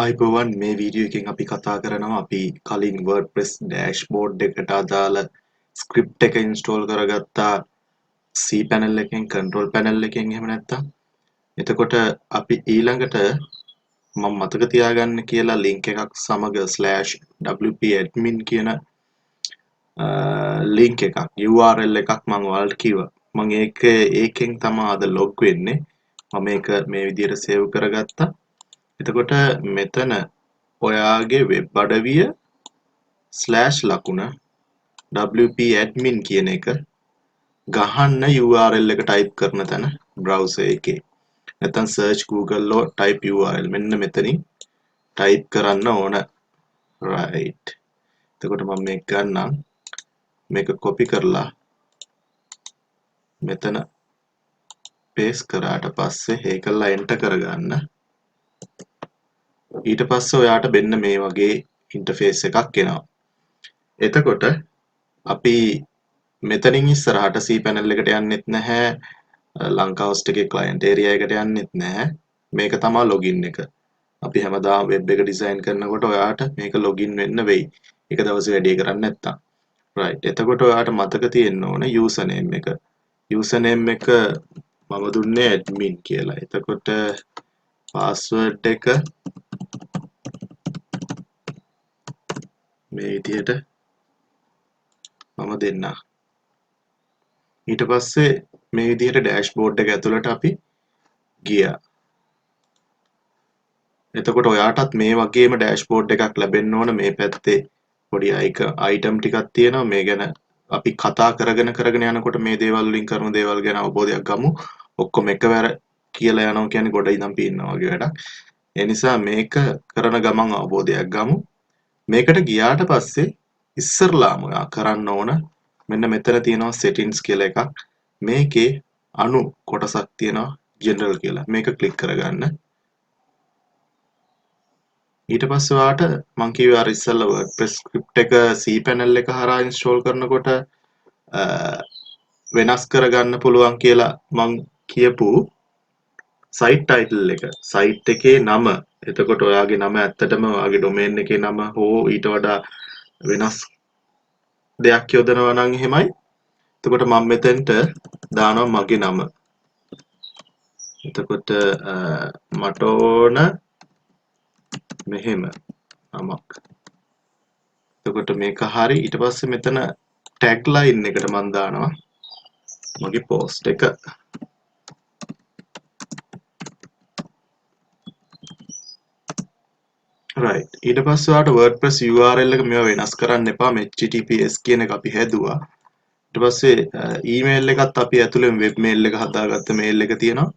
ආයිබෝවන් මේ වීඩියෝ එකෙන් අපි කතා කරනවා අපි කලින් WordPress dashboard එකට අදාළ script එක install කරගත්තා cPanel එකෙන් control panel එකෙන් එහෙම නැත්නම් එතකොට අපි ඊළඟට මම මතක තියාගන්න කියලා link එකක් සමග /wp-admin කියන link එකක් URL එකක් මම ඔයාලට කිව්වා මම ඒකෙන් තමයි අද log වෙන්නේ මම මේක මේ විදිහට save කරගත්තා එතකොට මෙතන ඔයාගේ වෙබ් අඩවිය /ලකුණ wp-admin කියන එක ගහන්න URL එක type කරන තැන browser එකේ නැත්නම් search Google ලෝ type URL මෙන්න මෙතනින් type කරන්න ඕන right එතකොට මම මේක ගන්නම් මේක copy කරලා මෙතන paste කරාට පස්සේ ඒකලා enter කරගන්න ඊට පස්සේ ඔයාට මෙන්න මේ වගේ ඉන්ටර්ෆේස් එකක් එනවා. එතකොට අපි මෙතනින් ඉස්සරහට cPanel එකට යන්නෙත් නැහැ. ලංකා host එකේ client area එකට යන්නෙත් නැහැ. මේක තමයි login එක. අපි හැමදාම web එක design කරනකොට ඔයාට මේක login වෙන්න වෙයි. එක දවසේ වැඩේ කරන්නේ නැත්තම්. right. එතකොට ඔයාට මතක තියෙන්න ඕනේ username එක. username එක මම දුන්නේ admin කියලා. එතකොට password එක මේ විදිහට මම දෙන්න. ඊට පස්සේ මේ විදිහට ඩෑෂ්බෝඩ් එක ඇතුළට අපි ගියා. එතකොට ඔයාටත් මේ වගේම ඩෑෂ්බෝඩ් එකක් ලැබෙන්න ඕන මේ පැත්තේ පොඩි අයිටම් ටිකක් තියෙනවා මේ ගැන අපි කතා කරගෙන යනකොට මේ දේවල් වලින් කරන දේවල් ගැන අවබෝධයක් ගමු. ඔක්කොම එකවර කියලා යනවා කියන්නේ ගොඩ ඉඳන් පීන්නවා වගේ වැඩක්. ඒ නිසා මේක කරන ගමන් අවබෝධයක් ගමු. මේකට ගියාට පස්සේ ඉස්සරලාම ඔයා කරන්න ඕන මෙන්න මෙතන තියෙනවා settings කියලා එකක්. මේකේ අනු කොටසක් තියෙනවා general කියලා. මේක ක්ලික් කරගන්න. ඊට පස්සේ ඔයාට මම කිව්වේ අර ඉස්සෙල්ලා WordPress script එක cPanel එක හරහා install කරනකොට වෙනස් කරගන්න පුළුවන් කියලා මම කියපු site title එක site එකේ නම එතකොට ඔයාගේ නම ඇත්තටම ඔයාගේ domain එකේ නම හෝ ඊට වඩා වෙනස් දෙයක් යොදනවා නම් එහෙමයි එතකොට මම මෙතෙන්ට දානවා මගේ නම එතකොට මට ඕන මෙහෙම නමක් එතකොට මේක හරි ඊට පස්සේ මෙතන tagline එකට මම දානවා මගේ post එක right ඊට පස්සේ ඔයාලට WordPress URL එක මේවා වෙනස් කරන්න එපා මේ https කියන එක අපි හැදුවා ඊට පස්සේ email එකත් අපි ඇතුලෙන් web mail එක හදාගත්ත mail එක තියෙනවා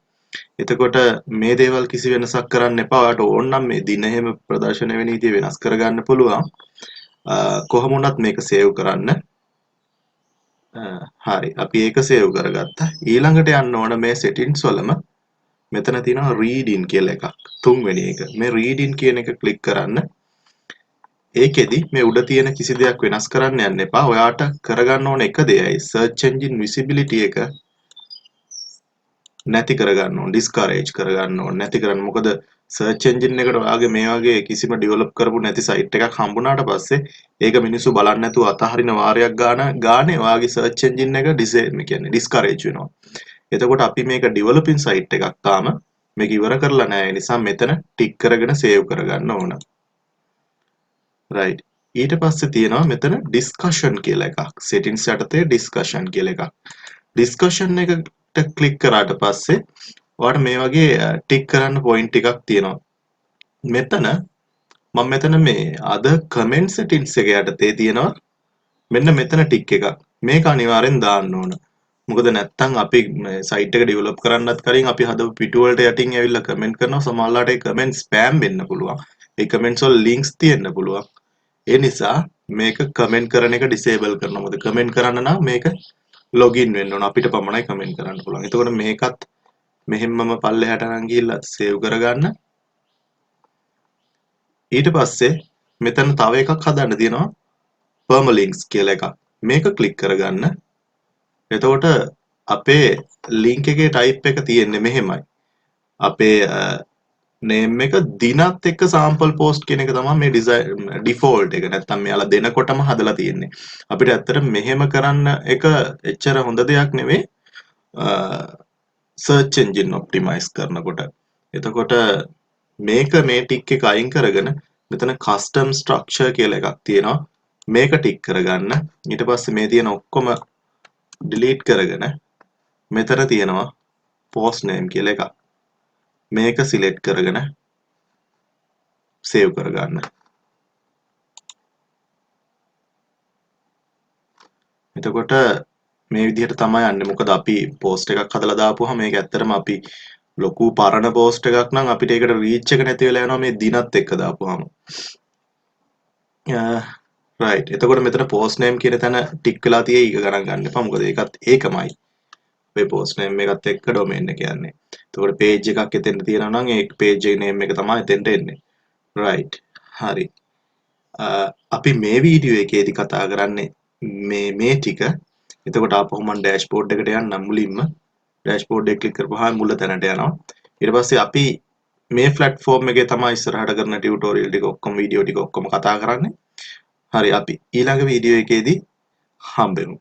එතකොට මේ දේවල් කිසි වෙනසක් කරන්න එපා ඔයාලට ඕන නම් මේ දින එහෙම ප්‍රදර්ශන වෙන විදිහ වෙනස් කරගන්න පුළුවන් කොහොම වුණත් මේක save කරන්න හරි අපි ඒක save කරගත්තා ඊළඟට යන්න ඕන මේ settings වලම මෙතන තියෙනවා read in කියලා එකක් තුන්වෙනි එක මේ read in කියන එක ක්ලික් කරන්න ඒකෙදි මේ උඩ තියෙන කිසි දෙයක් වෙනස් කරන්න යන්න එපා ඔයාට කරගන්න ඕන එක දෙයයි search engine visibility එක නැති කරගන්න ඕන discourage කරගන්න ඕන නැති කරන්න මොකද search engine එකට ඔයාගේ මේ වගේ කිසිම develop කරපු නැති site එකක් හම්බුනාට පස්සේ ඒක මිනිස්සු බලන්නේ නැතුව අතහරින වාරයක් ගානේ ඔයාගේ search engine එක කියන්නේ discourage වෙනවා එතකොට අපි මේක developing site එකක් තාම මේක ඉවර කරලා නැහැ ඒ නිසා මෙතන ටික් කරගෙන save කරගන්න ඕන right ඊට පස්සේ තියෙනවා මෙතන discussion කියලා එකක් settings යටතේ discussion කියලා එකක් discussion එකට ක්ලික් කරාට පස්සේ ඔයාලට මේ වගේ ටික් කරන්න පොයින්ට් ටිකක් තියෙනවා මෙතන මම මෙතන මේ අද comment settings එක යටතේ තියෙනවා මෙන්න මෙතන ටික් එකක් මේක අනිවාර්යෙන් දාන්න ඕන මොකද නැත්තම් අපි සයිට් එක ඩෙවලොප් කරන්නත් කලින් අපි හදපු පිටු වලට යටින් ඇවිල්ලා කමෙන්ට් කරනවා සමහරවිට ඒ කමෙන්ට් ස්පෑම් වෙන්න පුළුවන් ඒ කමෙන්ට්ස් වල ලින්ක්ස් තියෙන්න පුළුවන් ඒ නිසා මේක කමෙන්ට් කරන එක ඩිසේබල් කරනවා මොකද කමෙන්ට් කරන්න නම් මේක ලොගින් වෙන්න ඕන අපිට පමණයි කමෙන්ට් කරන්න පුළුවන් එතකොට මේකත් මෙහෙම්මම පල්ලෙහාට අරන් ගිහිල්ලා සේව් කරගන්න ඊට පස්සේ මෙතන තව එකක් හදන්න තියෙනවා permalinks කියලා එකක් මේක ක්ලික් කරගන්න එතකොට අපේ link එකේ type එක තියෙන්නේ මෙහෙමයි අපේ name එක දිනත් එක්ක sample post කියන එක තමයි මේ default එක. නැත්තම් මෙයාලා දෙනකොටම හදලා තියෙන්නේ. අපිට ඇත්තට මෙහෙම කරන්න එක එච්චර හොඳ දෙයක් නෙවෙයි. search engine optimize කරනකොට. එතකොට මේක මේ ටික් එක අයින් කරගෙන මෙතන custom structure කියලා එකක් තියෙනවා. මේක ටික් කරගන්න. ඊට පස්සේ මේ තියෙන ඔක්කොම delete කරගෙන මෙතන තියෙනවා post name කියලා එකක්. මේක select කරගෙන save කරගන්න. එතකොට මේ විදිහට තමයි යන්නේ. මොකද අපි post එකක් හදලා දාපුවාම මේක ඇත්තටම අපි ලොකු පරණ post එකක් නම් අපිට ඒකට reach එක නැති වෙලා යනවා මේ දිනත් එක්ක දාපුවාම. right. එතකොට මෙතන post name කියන තැන ටික් වෙලා තියෙයි ඒක ගණන් ගන්න එපා. මොකද ඒකත් ඒකමයි. ඔය post name එකත් එක්ක domain එක යන්නේ. එතකොට page එකක් එතෙන්ට තියෙනවා නම් ඒ page name එක තමයි එතෙන්ට එන්නේ. right. හරි. අපි මේ වීඩියෝ එකේදී කතා කරන්නේ මේ ටික. එතකොට ආපහු මම dashboard එකට යන්නම් මුලින්ම. dashboard එක ක්ලික් කරපුවාම මුල තැනට යනවා. ඊට පස්සේ අපි මේ platform එකේ තමයි ඉස්සරහට කරන tutorial ටික ඔක්කොම වීඩියෝ ටික ඔක්කොම කතා කරන්නේ. හරි අපි ඊළඟ වීඩියෝ එකේදී හම්බෙමු.